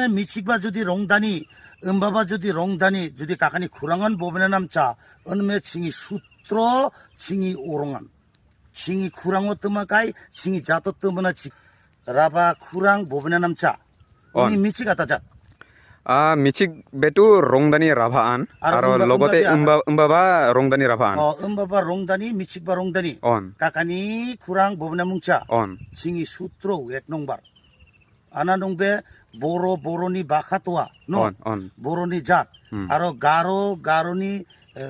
미치바 주디 롱다니 음바바 주디 롱다니 주디 까까니 쿠랑은 보면에 남자 은메 칭이 수트로 칭이 오롱한 칭이 쿠랑어 뜨마까이 칭이 자토 뜨마나 치 라바 쿠랑 보면에 남자 은이 미치가 따자 미칙 베투 롱다니 라바안 아로 로고테 음바바 롱다니 라바안 음바바 롱다니 미치바 롱다니 까까니 쿠랑 보면에 뭉자 칭이 수트로 웩농발 아나농베 보로니 바카토와 노 보로니 잣 아로 가로니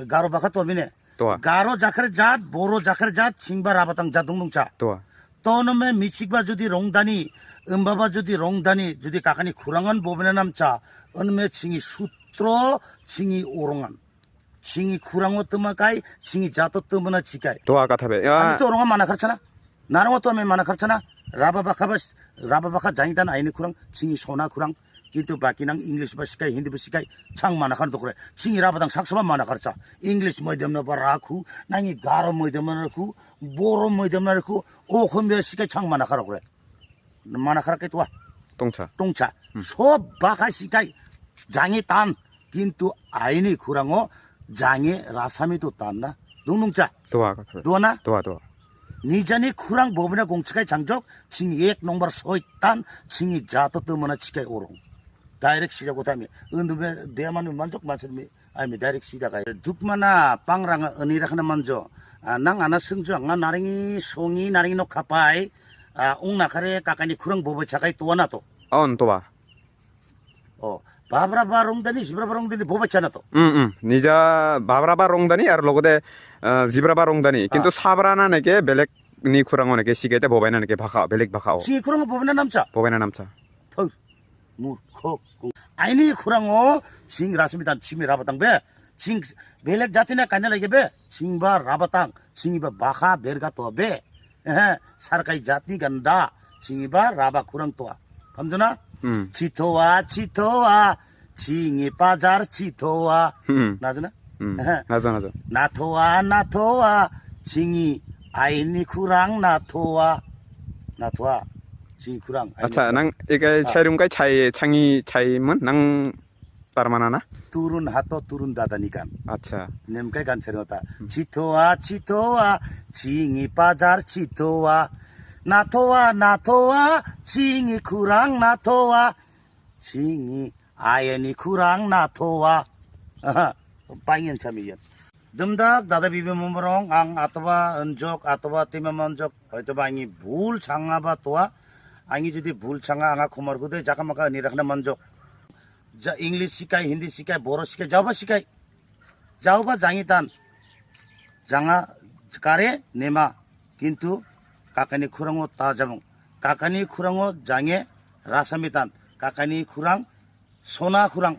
가로 바카토 미네 가로 자카르 잣 보로 자카르 잣 칭바 라바탕 자동농차 또놈의 미치바 주디 롱다니 음바바 주디 롱다니 주디 까까니 쿠랑은 보면에 남자 은메 칭이 수트로 칭이 오롱한 칭이 쿠랑어 뜨마까이 칭이 자토 뜨마나 치까이 도아 가타베 아니 또 오롱한 마나 가르잖아 나랑 어떠면 마나 가르잖아 라바바카 장이단 아이니 쿠랑 칭이 소나 쿠랑 কিন্তু বাকিনাং ইংলিশ বা শিখাই হিন্দি বা শিখাই ছাং মানা খান তো করে চিংই রাবাদাং সাকসবা মানা খারচা ইংলিশ মিডিয়াম না বা রাখু নাঙি গারো মিডিয়াম না রাখু বড় মিডিয়াম না রাখু ও খমবে শিখাই ছাং মানা খারা করে মানা খারা কে তোয়া 똥차 সব বাকা শিখাই 장이 딴 কিন্তু 아이니 쿠랑어 장에 라사미도 딴나 농농자 도와나 니자니 쿠랑 보브나 공치카이 장적 칭이 ଏକ 넘버 소이탄 칭이 자토 뜨머나 치카이 오롱 다이렉 시자고 다미 은두베 베만 만족 마스미 아미 다이렉 시자가 둑마나 빵랑 은이라하나 만조 낭 아나 승주 앙나 나랭이 송이 나랭이 노 카파이 옹나카레 까까니 쿠랑 보브 차카이 또와나도 또와 바브라바 롱다니 지브라바 롱다니 보브 차나도 니자 바브라바 롱다니 আর লগতে জিব্রাবা 롱다니 কিন্তু সাবরানা নেকে বেলেগ নি খুরাঙ নেকে শিকেতে ববাইনা নেকে ভাষা বেলেগ ভাষাও ছি খুরাঙ ববাইনা নামছা থ মূর্খ আইনি খুরাঙ ছিং রাসমিতান ছিমি রাবাতাং বে ছিং বেলেগ জাতিনা কাইনা লাগে বে ছিংবা রাবাতাং ছিংবা বাখা বেরগা তো বে সারকাই জাতনি গন্ডা ছিংবা রাবা খুরাঙ তোয়া সমঝনা চিথোয়া ছিং이 바जार 치토와 나잖아 나자 나토와 징이 아이니 쿠랑 나토와 징이 쿠랑 আচ্ছা নাং একাই ছাইরুমকাই ছাই ছাইমন নাং তারমানানা তুরুন হাতো তুরুন দাদানিকান আচ্ছা nemkai kan cerita 치토와 징이 바जार 치토와 나토와 징이 쿠랑 나토와 징이 아이니 쿠랑 나토와 पाइएन छमियन दमदा दादा बिबे ममरong ang atwa unjok atwa timamanjok hoytoba angi bhul changaba toa angi jodi bhul changa anga khomar gude jakamaka ni rakhna manjok ja english sikai hindi sikai boro sikai jawba jangi tan janga kare nema kintu kakani khurango ta jamong kakani khurango jange rasamitan kakani khurang sona khurang